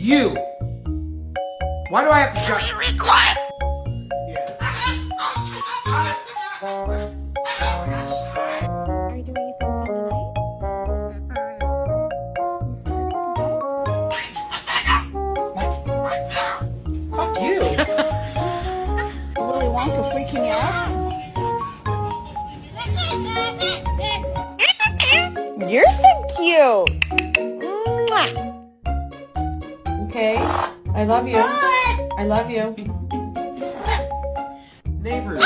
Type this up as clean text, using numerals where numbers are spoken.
You! Why do I have to shut? Are you doing anything fun tonight? Fuck you! Willy Wonka freaking me out? You're so cute! Mwah. Okay, I love you. I love you. Neighbors.